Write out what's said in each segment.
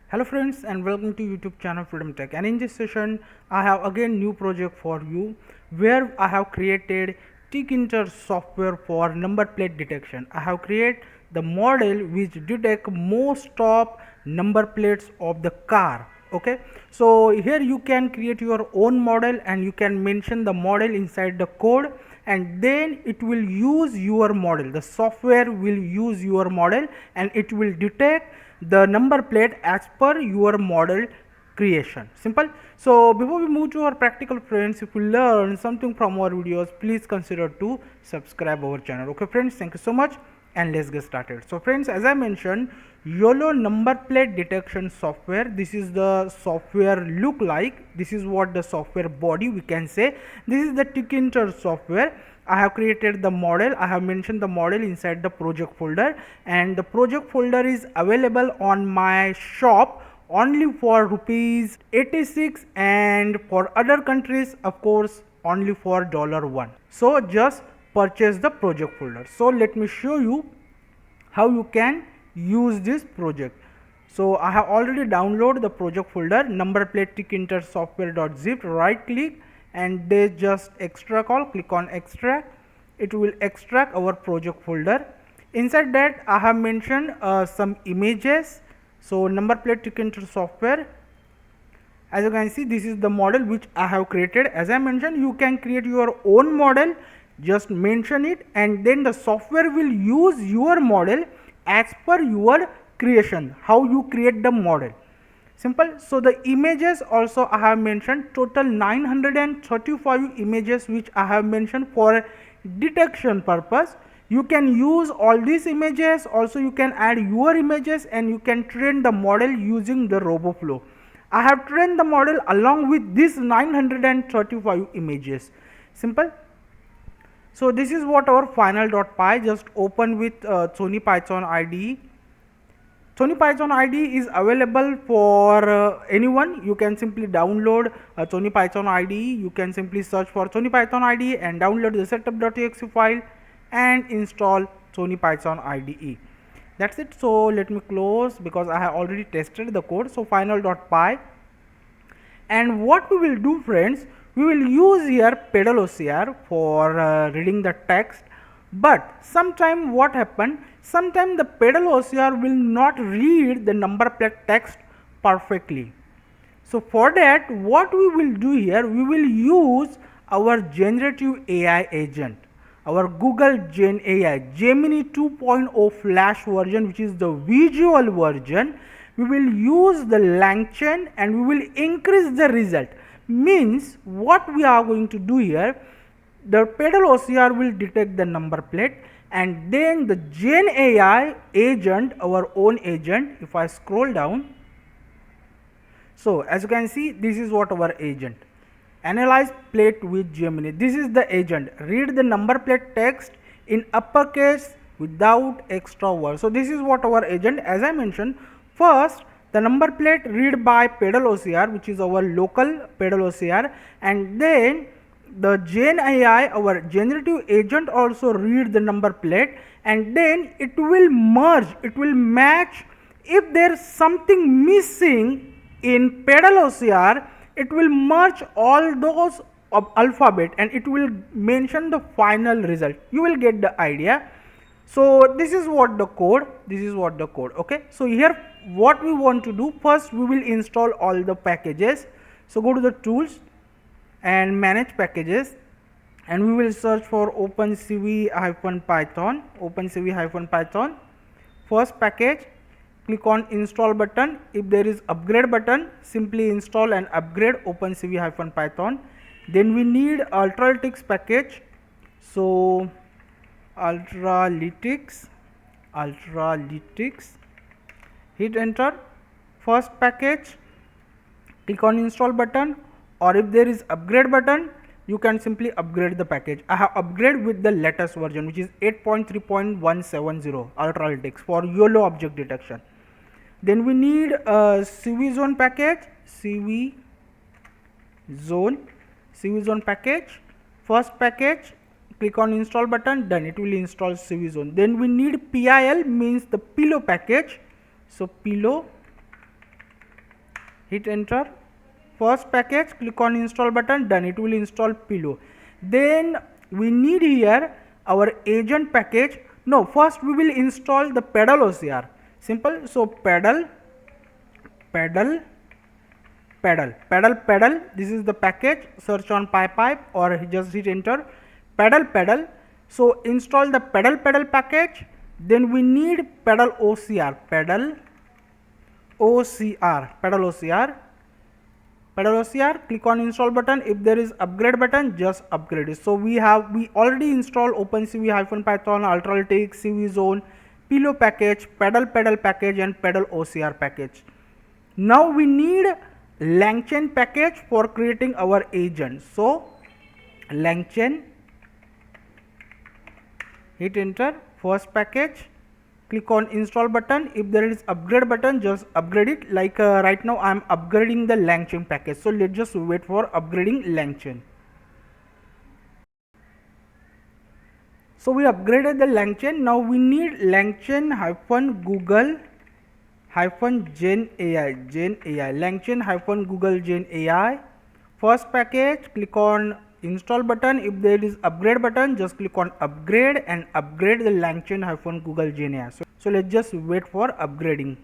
Hello friends and welcome to YouTube channel Freedom Tech, and in this session I have again new project for you where I have created Tkinter software for number plate detection. I have created the model which detect most top number plates of the car. Okay, so here you can create your own model and you can mention the model inside the code, and then it will use your model. The software will use your model and it will detect the number plate as per your model creation. Simple. So before we move to our practical, friends, if you learn something from our videos, please consider to subscribe our channel. Okay friends, thank you so much, and let's get started. So friends, as I mentioned, YOLO number plate detection software, this is the software look like. This is what the software body we can say. This is the Tkinter software. I have created the model. I have mentioned the model inside the project folder, and the project folder is available on my shop only for rupees 86, and for other countries of course only for $1. So just purchase the project folder. So let me show you how you can use this project. So I have already downloaded the project folder, number plate Tkinter software.zip. Right click and they just extract all. Click on extract. It will extract our project folder. Inside that I have mentioned some images. So number plate Tkinter software, as you can see, this is the model which I have created. As I mentioned, you can create your own model, just mention it, and then the software will use your model as per your creation, how you create the model. Simple. So the images also I have mentioned, total 935 images which I have mentioned for detection purpose. You can use all these images. Also you can add your images and you can train the model using the RoboFlow. I have trained the model along with these 935 images. Simple. So this is what our final.py. Just open with Sony Python IDE. Sony Python IDE is available for anyone. You can simply download Sony Python IDE. You can simply search for Sony Python IDE and download the setup.exe file and install Sony Python IDE. That's it. So let me close because I have already tested the code. So final.py, and what we will do, friends, we will use here pedal OCR for reading the text. But sometime what happen, sometime the pedal OCR will not read the number plate text perfectly. So for that, what we will do here, we will use our generative AI agent, our Google Gen AI Gemini 2.0 flash version, which is the visual version. We will use the LangChain and we will increase the result. Means what we are going to do here, the pedal OCR will detect the number plate, and then the Gen AI agent, our own agent, if I scroll down, so as you can see, this is what our agent. Analyze plate with Gemini. This is the agent. Read the number plate text in uppercase without extra words. So this is what our agent. As I mentioned, first the number plate read by pedal OCR, which is our local pedal OCR, and then the Gen AI, our generative agent, also read the number plate, and then it will merge, it will match. If there is something missing in pedal OCR, it will merge all those alphabet and it will mention the final result. You will get the idea. So this is what the code, this is what the code. Okay, so here what we want to do, first we will install all the packages. So go to the tools and manage packages, and we will search for OpenCV-Python, OpenCV-Python. First package, click on install button. If there is upgrade button, simply install and upgrade OpenCV-Python. Then we need Ultralytics package. So Ultralytics, hit enter. First package, click on install button, or if there is upgrade button, you can simply upgrade the package. I have upgraded with the latest version, which is 8.3.170 Ultralytics for YOLO object detection. Then we need a CV zone package, CV zone package. First package, click on install button, done. It will install CV zone. Then we need PIL, means the pillow package. So pillow hit enter. First package, click on install button, done. It will install Pillow. Then we need here our agent package. No, first we will install the pedal OCR. Simple. So pedal, pedal, pedal. This is the package. Search on pipe or just hit enter. Pedal. So install the pedal package. Then we need pedal OCR. Click on install button. If there is upgrade button, just upgrade it. So we already installed OpenCV-Python, Ultralytics, CV Zone, Pillow package, pedal package, and pedal OCR package. Now we need LangChain package for creating our agent. So LangChain, hit enter. First package, click on install button. If there is upgrade button, just upgrade it. Like right now I am upgrading the LangChain package. So let's just wait for upgrading LangChain. So we upgraded the LangChain. Now we need LangChain -Google Gen AI. LangChain -Google Gen AI. First package, click on install button. If there is upgrade button, just click on upgrade and upgrade the LangChain -Google Gen AI. So let's just wait for upgrading.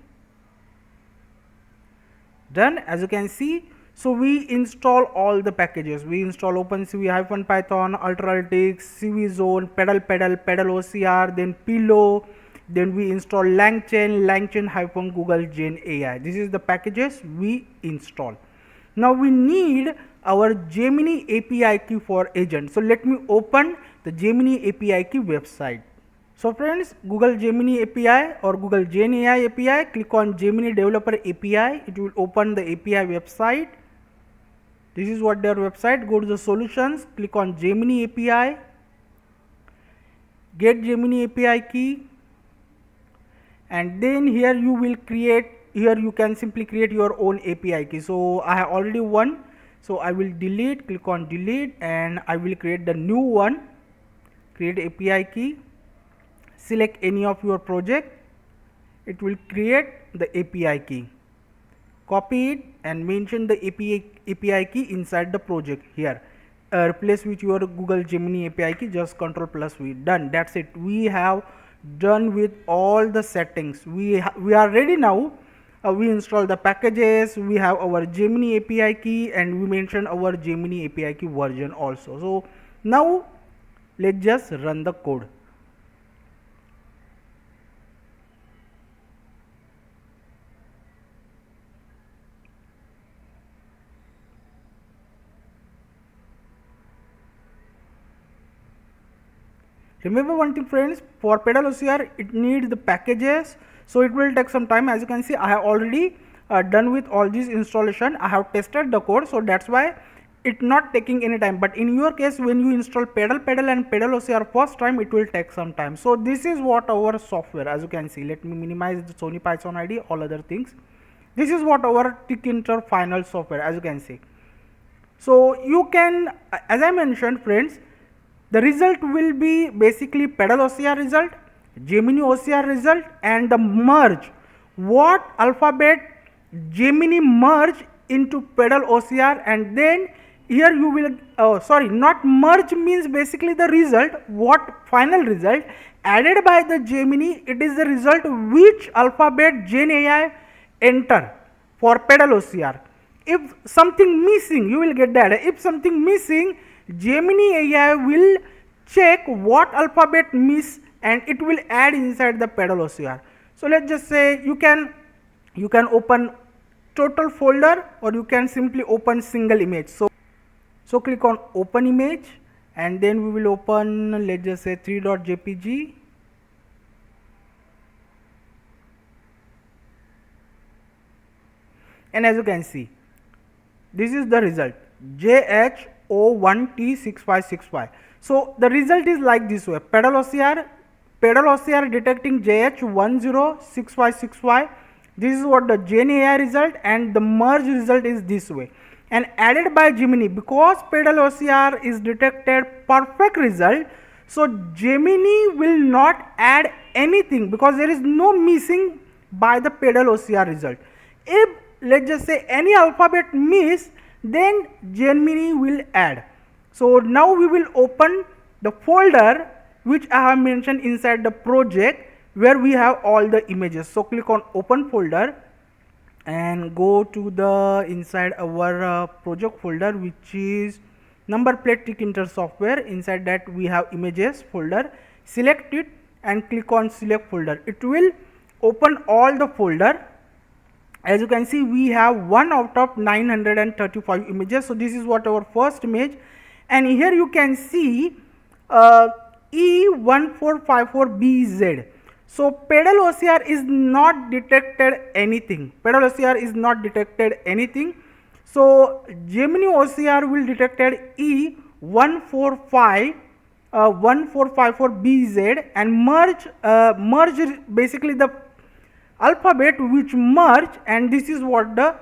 Done. As you can see, so we install all the packages. We install OpenCV-Python, Ultralytics, CV Zone, pedal OCR, then Pillow. Then we install LangChain -Google Gen AI. This is the packages we install. Now we need our Gemini API key for agent. So let me open the Gemini API key website. So friends, Google Gemini API or Google Gen AI API, click on Gemini Developer API. It will open the API website. This is what their website. Go to the solutions, click on Gemini API, get Gemini API key, and then here you will create, here you can simply create your own API key. So I have already one, so I will delete, click on delete, and I will create the new one. Create API key, select any of your project, it will create the API key. Copy it and mention the API key inside the project here. Replace with your Google Gemini API key, just Ctrl+V. Done. That's it. We have done with all the settings. We are ready now. We install the packages, we have our Gemini API key, and we mention our Gemini API key version also. So now let's just run the code. Remember one thing friends, for pedal OCR it needs the packages, so it will take some time. As you can see, I have already done with all this installation. I have tested the code, so that's why it not taking any time. But in your case, when you install pedal and pedal OCR first time, it will take some time. So this is what our software, as you can see. Let me minimize the Sony Python ID, all other things. This is what our Tkinter final software, as you can see. So you can, as I mentioned friends, the result will be basically pedal OCR result, Gemini OCR result, and the merge. What alphabet Gemini merge into pedal OCR, and then here you will, not merge means basically the result, what final result added by the Gemini, it is the result which alphabet Gen AI enter for pedal OCR. If something missing, you will get that. If something missing, Gemini AI will check what alphabet miss and it will add inside the pedal OCR. So let's just say you can open total folder, or you can simply open single image. So click on open image, and then we will open, let's just say 3.jpg. And as you can see, this is the result, JH01T6565. So the result is like this way: pedal OCR detecting JH106565. This is what the Gen AI result, and the merge result is this way. And added by Gemini, because pedal OCR is detected perfect result, so Gemini will not add anything because there is no missing by the pedal OCR result. If let's just say any alphabet miss, then Gemini will add. So now we will open the folder which I have mentioned inside the project where we have all the images. So click on open folder and go to the inside our project folder, which is number plate Tkinter software. Inside that we have images folder. Select it and click on select folder. It will open all the folder. As you can see, we have 1 out of 935 images. So this is what our first image, and here you can see E1454BZ. So pedal OCR is not detected anything. Pedal OCR is not detected anything. So Gemini OCR will detected E1454BZ and merge basically the alphabet which merge, and this is what the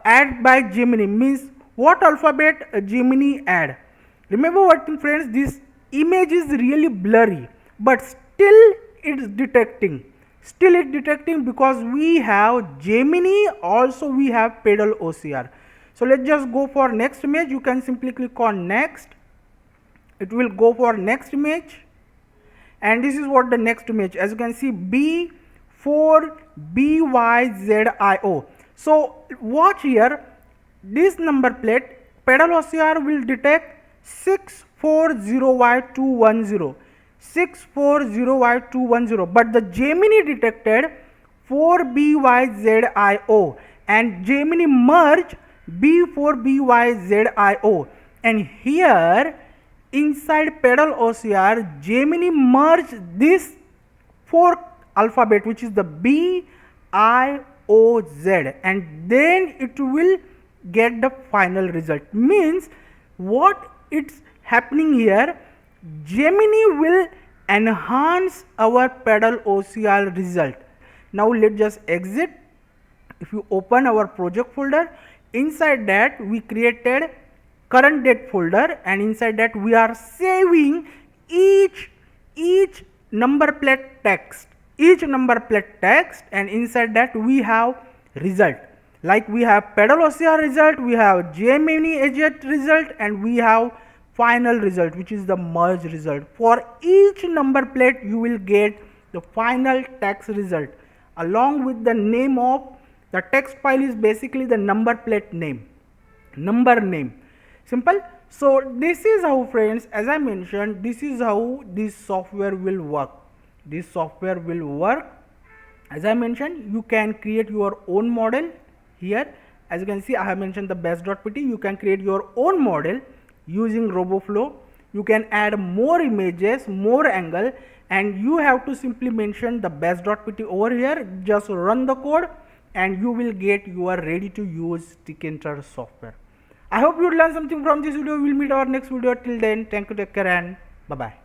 add by Gemini means. What alphabet Gemini add? Remember what, friends, this image is really blurry, but still it's detecting. Still it's detecting because we have Gemini, also we have pedal OCR. So let's just go for next image. You can simply click on next. It will go for next image, and this is what the next image. As you can see, B4BYZIO. So watch here, this number plate pedal OCR will detect 640Y210, 640Y210, but the Gemini detected 4BYZIO, and Gemini merge B4BYZIO, and here inside pedal OCR Gemini merge this 4 alphabet, which is the BIOZ, and then it will get the final result. Means what it's happening here, Gemini will enhance our pedal OCR result. Now let's just exit. If you open our project folder, inside that we created current date folder, and inside that we are saving each number plate text, and inside that we have result. Like we have pedal OCR result, we have Gemini API result, and we have final result, which is the merge result. For each number plate you will get the final text result along with the name of the text file. Is basically the number plate name, number name. Simple. So this is how, friends, as I mentioned, this is how this software will work. This software will work. As I mentioned, you can create your own model. Here, as you can see, I have mentioned the best.pt. You can create your own model using RoboFlow. You can add more images, more angle, and you have to simply mention the best.pt over here. Just run the code and you will get your ready to use Tkinter software. I hope you learned something from this video. We will meet our next video. Till then, thank you, take care, and bye bye.